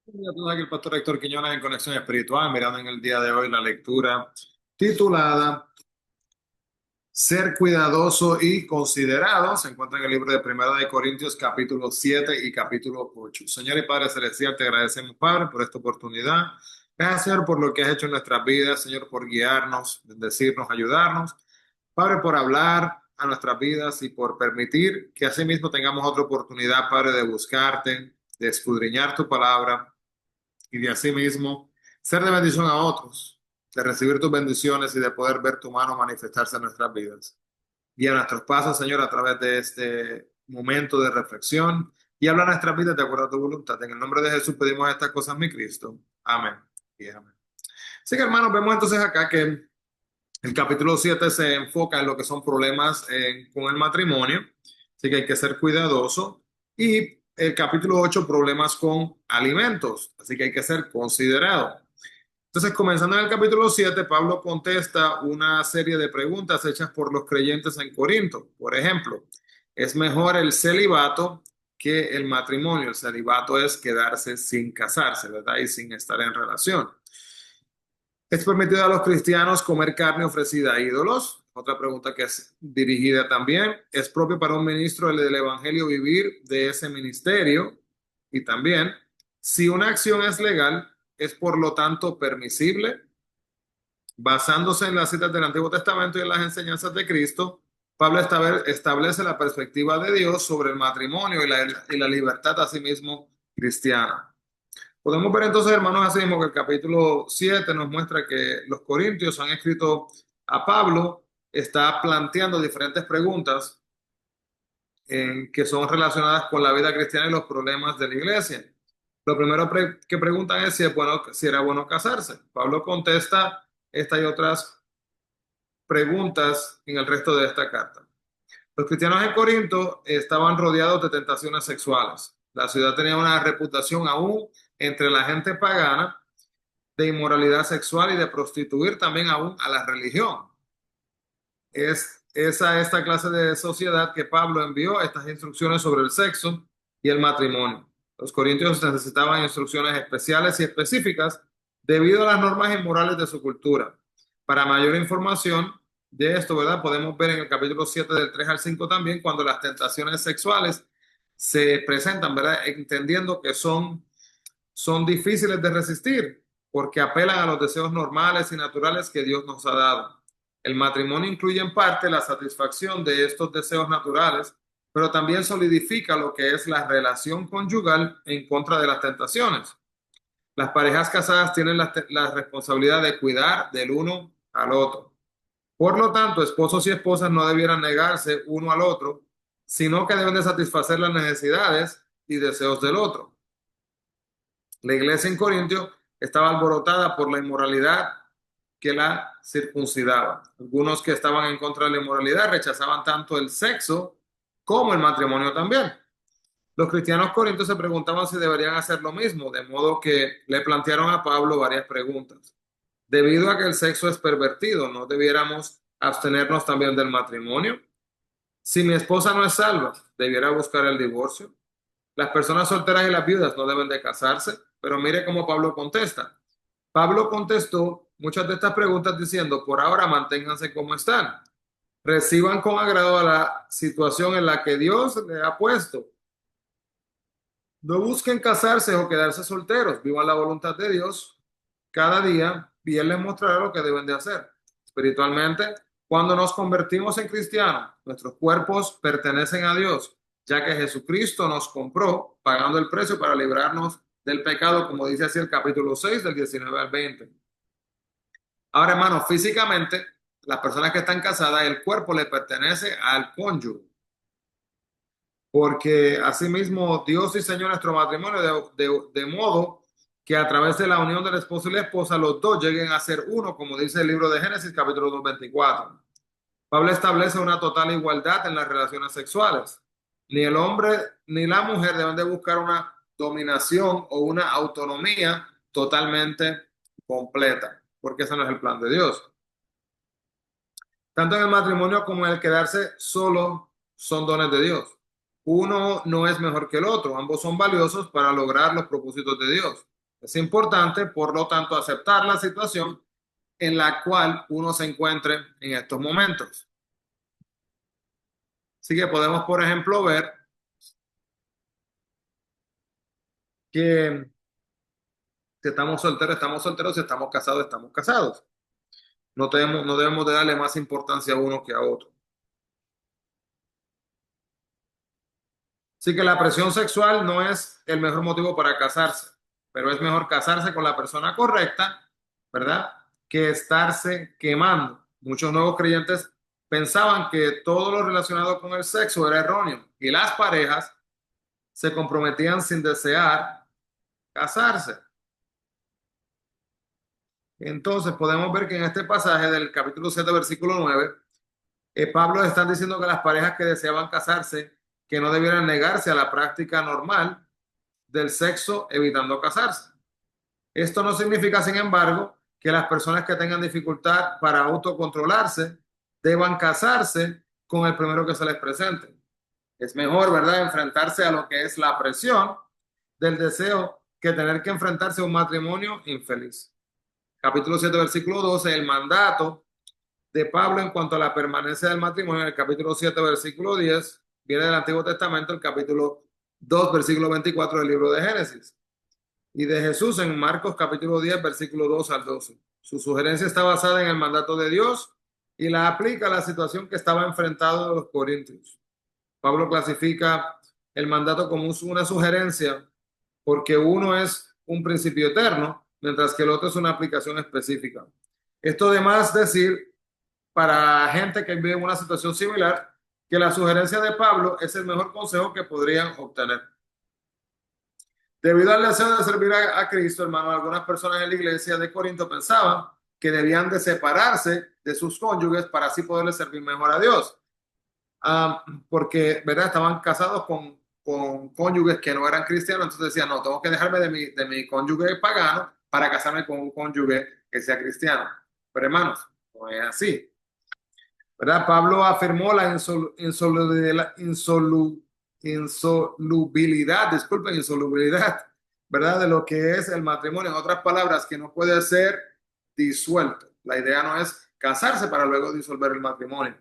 Hola a todos, aquí el pastor Héctor Quiñones en Conexión Espiritual, mirando en el día de hoy la lectura titulada Ser cuidadoso y considerado. Se encuentra en el libro de Primera de Corintios, capítulo 7 y capítulo 8. Señor y Padre Celestial, te agradecemos, Padre, por esta oportunidad. Gracias, Señor, por lo que has hecho en nuestras vidas, Señor, por guiarnos, bendecirnos, ayudarnos. Padre, por hablar a nuestras vidas y por permitir que asimismo tengamos otra oportunidad, Padre, de buscarte, de escudriñar tu palabra y de asimismo ser de bendición a otros, de recibir tus bendiciones y de poder ver tu mano manifestarse en nuestras vidas. Guía nuestros pasos, Señor, a través de este momento de reflexión y habla nuestras vidas de acuerdo a tu voluntad. En el nombre de Jesús pedimos estas cosas, mi Cristo. Amén y amén. Así que, hermanos, vemos entonces acá que el capítulo 7 se enfoca en lo que son problemas con el matrimonio, así que hay que ser cuidadoso. Y el capítulo 8 problemas con alimentos, así que hay que ser considerado. Entonces, comenzando en el capítulo 7, Pablo contesta una serie de preguntas hechas por los creyentes en Corinto. Por ejemplo, ¿es mejor el celibato que el matrimonio? El celibato es quedarse sin casarse, ¿verdad? Y sin estar en relación. ¿Es permitido a los cristianos comer carne ofrecida a ídolos? Otra pregunta que es dirigida también. ¿Es propio para un ministro del Evangelio vivir de ese ministerio? Y también, si una acción es legal, ¿es por lo tanto permisible? Basándose en las citas del Antiguo Testamento y en las enseñanzas de Cristo, Pablo establece la perspectiva de Dios sobre el matrimonio y la libertad a sí mismo cristiana. Podemos ver entonces, hermanos, así mismo que el capítulo 7 nos muestra que los corintios han escrito a Pablo, está planteando diferentes preguntas que son relacionadas con la vida cristiana y los problemas de la iglesia. Lo primero que preguntan es si era bueno casarse. Pablo contesta esta y otras preguntas en el resto de esta carta. Los cristianos en Corinto estaban rodeados de tentaciones sexuales. La ciudad tenía una reputación aún entre la gente pagana de inmoralidad sexual y de prostituir también aún a la religión. Es a esta clase de sociedad que Pablo envió estas instrucciones sobre el sexo y el matrimonio. Los corintios necesitaban instrucciones especiales y específicas debido a las normas inmorales de su cultura. Para mayor información de esto, ¿verdad? Podemos ver en el capítulo 7 del 3 al 5 también cuando las tentaciones sexuales se presentan, ¿verdad? Entendiendo que son difíciles de resistir porque apelan a los deseos normales y naturales que Dios nos ha dado. El matrimonio incluye en parte la satisfacción de estos deseos naturales, pero también solidifica lo que es la relación conyugal en contra de las tentaciones. Las parejas casadas tienen la responsabilidad de cuidar del uno al otro. Por lo tanto, esposos y esposas no debieran negarse uno al otro, sino que deben de satisfacer las necesidades y deseos del otro. La iglesia en Corintio estaba alborotada por la inmoralidad que la circuncidaba. Algunos que estaban en contra de la inmoralidad rechazaban tanto el sexo como el matrimonio también. Los cristianos corintios se preguntaban si deberían hacer lo mismo, de modo que le plantearon a Pablo varias preguntas. Debido a que el sexo es pervertido, ¿no debiéramos abstenernos también del matrimonio? Si mi esposa no es salva, ¿debiera buscar el divorcio? Las personas solteras y las viudas no deben de casarse, pero mire cómo Pablo contesta. Pablo contestó muchas de estas preguntas diciendo, por ahora manténganse como están. Reciban con agrado a la situación en la que Dios le ha puesto. No busquen casarse o quedarse solteros. Vivan la voluntad de Dios cada día y Él les mostrará lo que deben de hacer. Espiritualmente, cuando nos convertimos en cristianos, nuestros cuerpos pertenecen a Dios, ya que Jesucristo nos compró pagando el precio para librarnos del pecado, como dice así el capítulo 6 del 19 al 20. Ahora, hermanos, físicamente, las personas que están casadas, el cuerpo le pertenece al cónyuge, porque asimismo Dios diseñó nuestro matrimonio de modo que a través de la unión del esposo y la esposa, los dos lleguen a ser uno, como dice el libro de Génesis, capítulo 2:24. Pablo establece una total igualdad en las relaciones sexuales. Ni el hombre ni la mujer deben de buscar una dominación o una autonomía totalmente completa, porque ese no es el plan de Dios. Tanto en el matrimonio como en el quedarse solo son dones de Dios. Uno no es mejor que el otro, ambos son valiosos para lograr los propósitos de Dios. Es importante, por lo tanto, aceptar la situación en la cual uno se encuentre en estos momentos. Así que podemos, por ejemplo, ver que si estamos solteros, si estamos casados, estamos casados. No debemos de darle más importancia a uno que a otro. Así que la presión sexual no es el mejor motivo para casarse, pero es mejor casarse con la persona correcta, ¿verdad? Que estarse quemando. Muchos nuevos creyentes pensaban que todo lo relacionado con el sexo era erróneo y las parejas se comprometían sin desear casarse. Entonces podemos ver que en este pasaje del capítulo 7, versículo 9, Pablo está diciendo que las parejas que deseaban casarse, que no debieran negarse a la práctica normal del sexo evitando casarse. Esto no significa, sin embargo, que las personas que tengan dificultad para autocontrolarse deban casarse con el primero que se les presente. Es mejor, ¿verdad?, enfrentarse a lo que es la presión del deseo que tener que enfrentarse a un matrimonio infeliz. Capítulo 7, versículo 12, el mandato de Pablo en cuanto a la permanencia del matrimonio, en el capítulo 7, versículo 10, viene del Antiguo Testamento, el capítulo 2, versículo 24 del libro de Génesis. Y de Jesús en Marcos capítulo 10, versículo 2 al 12. Su sugerencia está basada en el mandato de Dios y la aplica a la situación que estaba enfrentado los corintios. Pablo clasifica el mandato como una sugerencia porque uno es un principio eterno, mientras que el otro es una aplicación específica. Esto además decir para gente que vive en una situación similar que la sugerencia de Pablo es el mejor consejo que podrían obtener. Debido al deseo de servir a Cristo, hermano, algunas personas en la iglesia de Corinto pensaban que debían de separarse de sus cónyuges para así poderles servir mejor a Dios. Porque, ¿verdad? Estaban casados con cónyuges que no eran cristianos, entonces decían, no, tengo que dejarme de mi cónyuge pagano para casarme con un cónyuge que sea cristiano. Pero hermanos, no es así, ¿verdad? Pablo afirmó la insolubilidad, ¿verdad? De lo que es el matrimonio. En otras palabras, que no puede ser disuelto. La idea no es casarse para luego disolver el matrimonio.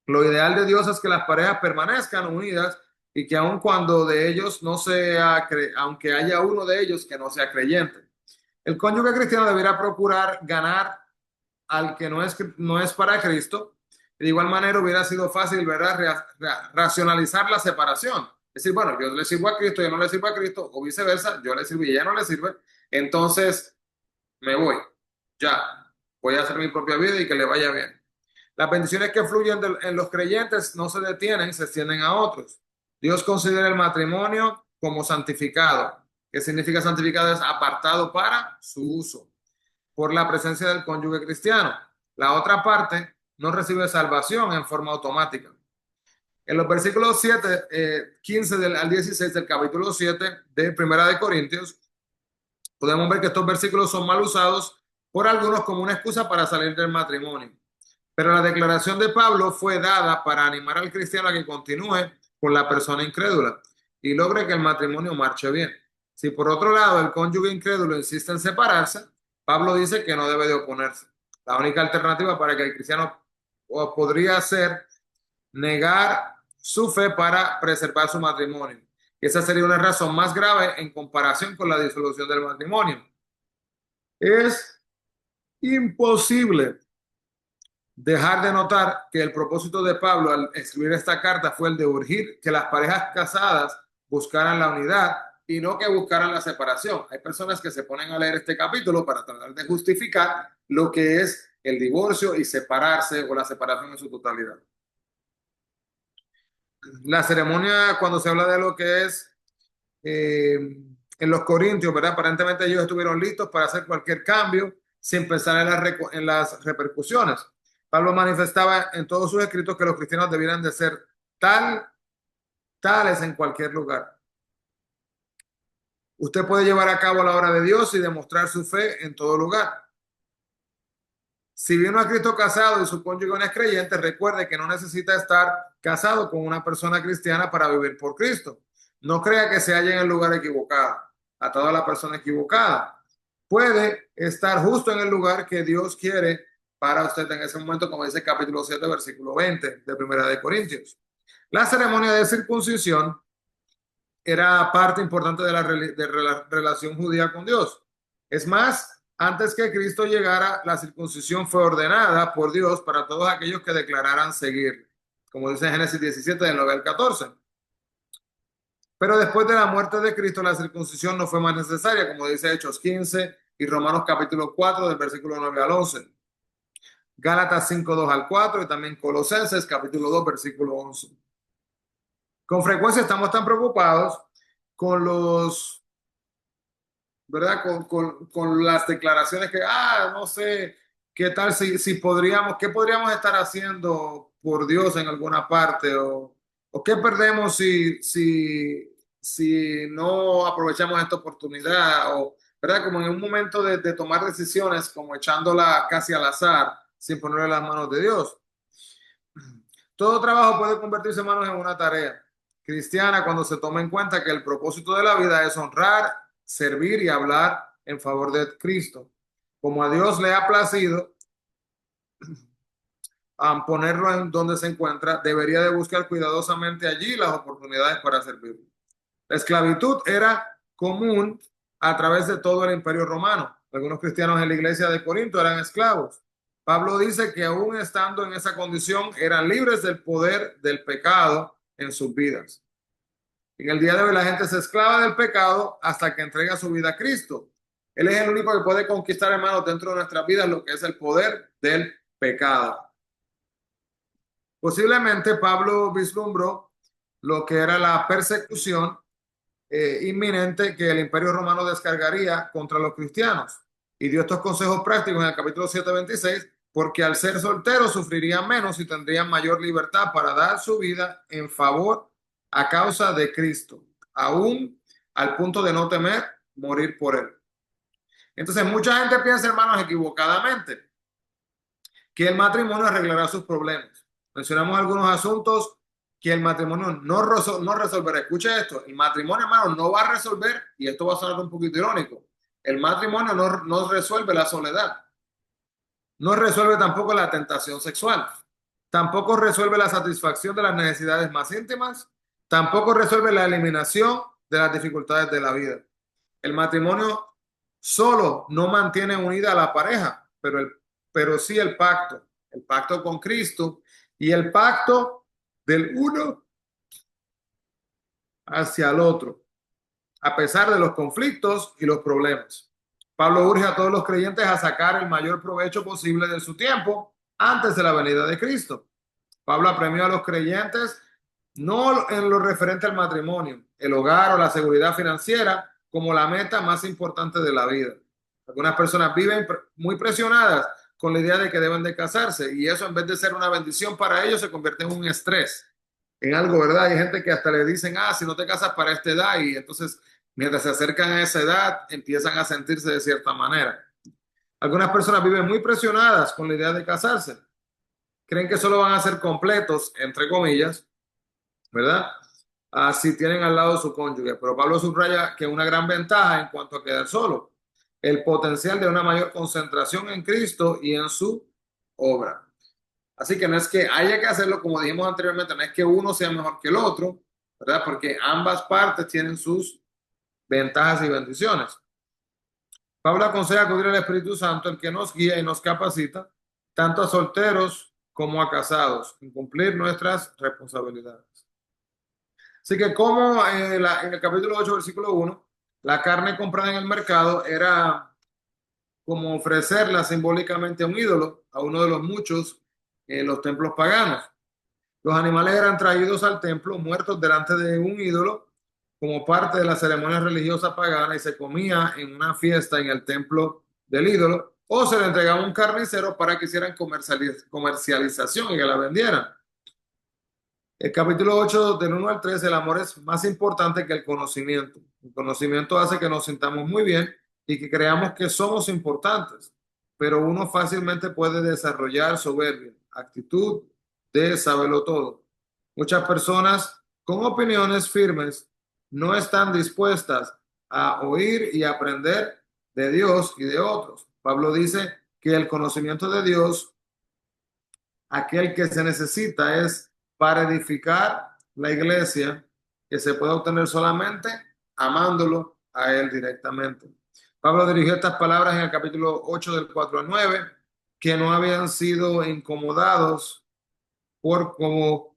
Lo ideal de Dios es que las parejas permanezcan unidas y que aun cuando de ellos no sea, aunque haya uno de ellos que no sea creyente, el cónyuge cristiano deberá procurar ganar al que no es para Cristo. De igual manera hubiera sido fácil, ¿verdad?, racionalizar la separación. Es decir, bueno, yo le sirvo a Cristo, yo no le sirvo a Cristo, o viceversa, yo le sirvo y ella no le sirve, entonces me voy, ya, voy a hacer mi propia vida y que le vaya bien. Las bendiciones que fluyen en los creyentes no se detienen, se extienden a otros. Dios considera el matrimonio como santificado. ¿Qué significa santificado? Es apartado para su uso por la presencia del cónyuge cristiano. La otra parte no recibe salvación en forma automática. En los versículos 15 al 16 del capítulo 7 de Primera de Corintios, podemos ver que estos versículos son mal usados por algunos como una excusa para salir del matrimonio. Pero la declaración de Pablo fue dada para animar al cristiano a que continúe con la persona incrédula y logre que el matrimonio marche bien. Si por otro lado el cónyuge incrédulo insiste en separarse, Pablo dice que no debe de oponerse. La única alternativa para que el cristiano podría ser negar su fe para preservar su matrimonio. Esa sería una razón más grave en comparación con la disolución del matrimonio. Es imposible dejar de notar que el propósito de Pablo al escribir esta carta fue el de urgir que las parejas casadas buscaran la unidad y no que buscaran la separación. Hay personas que se ponen a leer este capítulo para tratar de justificar lo que es el divorcio y separarse o la separación en su totalidad. La ceremonia, cuando se habla de lo que es en los Corintios, ¿verdad? Aparentemente ellos estuvieron listos para hacer cualquier cambio sin pensar en las repercusiones. Pablo manifestaba en todos sus escritos que los cristianos debieran de ser tales en cualquier lugar. Usted puede llevar a cabo la obra de Dios y demostrar su fe en todo lugar. Si vino a Cristo casado y su cónyuge no es creyente, recuerde que no necesita estar casado con una persona cristiana para vivir por Cristo. No crea que se halla en el lugar equivocado. atado a la persona equivocada. Puede estar justo en el lugar que Dios quiere para usted en ese momento, como dice el capítulo 7, versículo 20 de Primera de Corintios. La ceremonia de circuncisión era parte importante de la relación judía con Dios. Es más, antes que Cristo llegara, la circuncisión fue ordenada por Dios para todos aquellos que declararan seguir, como dice Génesis 17, del 9 al 14. Pero después de la muerte de Cristo, la circuncisión no fue más necesaria, como dice Hechos 15 y Romanos capítulo 4, del versículo 9 al 11. Gálatas 5, 2 al 4 y también Colosenses capítulo 2, versículo 11. Con frecuencia estamos tan preocupados con los, ¿verdad? Con las declaraciones que, no sé, qué tal si podríamos, qué podríamos estar haciendo por Dios en alguna parte o qué perdemos si no aprovechamos esta oportunidad o, ¿verdad? Como en un momento de tomar decisiones, como echándola casi al azar, sin ponerle las manos de Dios. Todo trabajo puede convertirse, hermanos, en una tarea cristiana cuando se toma en cuenta que el propósito de la vida es honrar, servir y hablar en favor de Cristo. Como a Dios le ha placido ponerlo en donde se encuentra, debería de buscar cuidadosamente allí las oportunidades para servir. La esclavitud era común a través de todo el Imperio Romano. Algunos cristianos en la iglesia de Corinto eran esclavos. Pablo dice que aún estando en esa condición eran libres del poder del pecado en sus vidas. En el día de hoy la gente se esclava del pecado hasta que entrega su vida a Cristo. Él es el único que puede conquistar, hermanos, dentro de nuestras vidas lo que es el poder del pecado. Posiblemente Pablo vislumbró lo que era la persecución inminente que el Imperio Romano descargaría contra los cristianos. Y dio estos consejos prácticos en el capítulo 7:26, porque al ser solteros sufrirían menos y tendrían mayor libertad para dar su vida en favor a causa de Cristo, aún al punto de no temer morir por él. Entonces, mucha gente piensa, hermanos, equivocadamente, que el matrimonio arreglará sus problemas. Mencionamos algunos asuntos que el matrimonio no resolverá. Escucha esto, el matrimonio, hermano, no va a resolver, y esto va a sonar un poquito irónico, el matrimonio no resuelve la soledad, no resuelve tampoco la tentación sexual, tampoco resuelve la satisfacción de las necesidades más íntimas, tampoco resuelve la eliminación de las dificultades de la vida. El matrimonio solo no mantiene unida a la pareja, pero sí el pacto con Cristo y el pacto del uno hacia el otro, a pesar de los conflictos y los problemas. Pablo urge a todos los creyentes a sacar el mayor provecho posible de su tiempo antes de la venida de Cristo. Pablo apremió a los creyentes no en lo referente al matrimonio, el hogar o la seguridad financiera como la meta más importante de la vida. Algunas personas viven muy presionadas con la idea de que deben de casarse y eso en vez de ser una bendición para ellos se convierte en un estrés, en algo, ¿verdad? Hay gente que hasta le dicen, si no te casas para esta edad y entonces mientras se acercan a esa edad empiezan a sentirse de cierta manera. Algunas personas viven muy presionadas con la idea de casarse. Creen que solo van a ser completos, entre comillas, ¿verdad? Si tienen al lado su cónyuge. Pero Pablo subraya que una gran ventaja en cuanto a quedar solo, el potencial de una mayor concentración en Cristo y en su obra. Así que no es que haya que hacerlo, como dijimos anteriormente, no es que uno sea mejor que el otro, ¿verdad? Porque ambas partes tienen sus ventajas y bendiciones. Pablo aconseja acudir al Espíritu Santo, el que nos guía y nos capacita, tanto a solteros como a casados, en cumplir nuestras responsabilidades. Así que como en el capítulo 8, versículo 1, la carne comprada en el mercado era como ofrecerla simbólicamente a un ídolo, a uno de los muchos en los templos paganos. Los animales eran traídos al templo muertos delante de un ídolo como parte de la ceremonia religiosa pagana y se comía en una fiesta en el templo del ídolo o se le entregaba a un carnicero para que hicieran comercialización y que la vendieran. El capítulo 8 del 1 al 3, el amor es más importante que el conocimiento. El conocimiento hace que nos sintamos muy bien y que creamos que somos importantes, pero uno fácilmente puede desarrollar soberbia, actitud de saberlo todo. Muchas personas con opiniones firmes no están dispuestas a oír y aprender de Dios y de otros. Pablo dice que el conocimiento de Dios, aquel que se necesita, es para edificar la iglesia, que se puede obtener solamente amándolo a él directamente. Pablo dirigió estas palabras en el capítulo 8 del 4 al 9, que no habían sido incomodados por como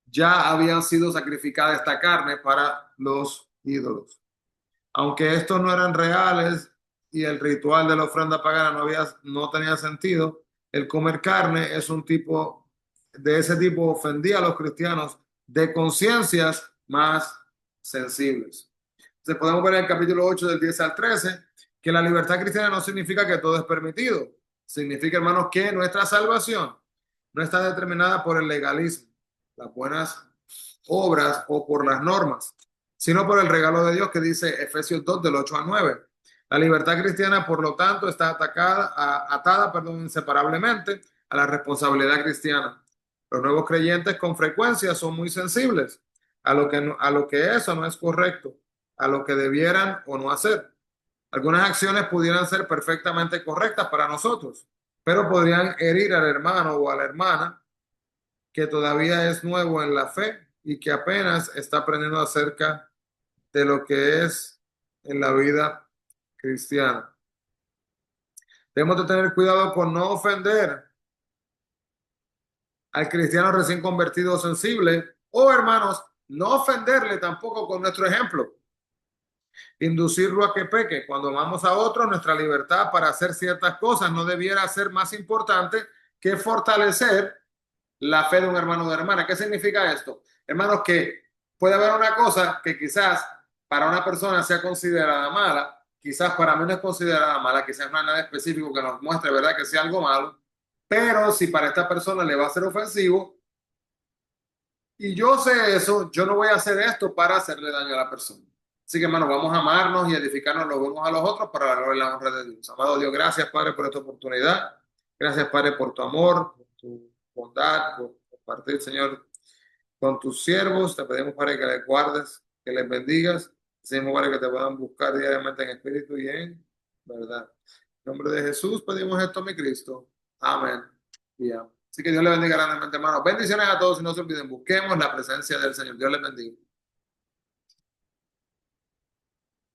ya habían sido sacrificada esta carne para los ídolos. Aunque estos no eran reales y el ritual de la ofrenda pagana no tenía sentido, el comer carne es un tipo, de ese tipo ofendía a los cristianos de conciencias más sensibles. Entonces podemos ver en el capítulo 8 del 10 al 13 que la libertad cristiana no significa que todo es permitido. Significa, hermanos, que nuestra salvación no está determinada por el legalismo, las buenas obras o por las normas, sino por el regalo de Dios que dice Efesios 2 del 8 al 9. La libertad cristiana, por lo tanto, está atada, inseparablemente a la responsabilidad cristiana. Los nuevos creyentes con frecuencia son muy sensibles a lo que eso no es correcto, a lo que debieran o no hacer. Algunas acciones pudieran ser perfectamente correctas para nosotros, pero podrían herir al hermano o a la hermana que todavía es nuevo en la fe y que apenas está aprendiendo acerca de lo que es en la vida cristiana. Debemos de tener cuidado con no ofender al cristiano recién convertido o sensible, o hermanos, no ofenderle tampoco con nuestro ejemplo, inducirlo a que peque. Cuando amamos a otro, nuestra libertad para hacer ciertas cosas no debiera ser más importante que fortalecer la fe de un hermano o de hermana. ¿Qué significa esto? Hermanos, que puede haber una cosa que quizás para una persona sea considerada mala, quizás para mí no es considerada mala, quizás no hay nada específico que nos muestre, ¿verdad?, que sea algo malo, pero si para esta persona le va a ser ofensivo y yo sé eso, yo no voy a hacer esto para hacerle daño a la persona. Así que, hermanos, vamos a amarnos y edificarnos los unos a los otros para la gloria y la honra de Dios. Amado Dios, gracias, Padre, por esta oportunidad. Gracias, Padre, por tu amor, por tu bondad, por compartir, Señor, con tus siervos. Te pedimos, Padre, que les guardes, que les bendigas. Pedimos, Padre, que te puedan buscar diariamente en espíritu y en verdad. En nombre de Jesús pedimos esto, mi Cristo. Amén. Y amén. Así que Dios les bendiga grandemente, hermanos. Bendiciones a todos y no se olviden, busquemos la presencia del Señor. Dios les bendiga.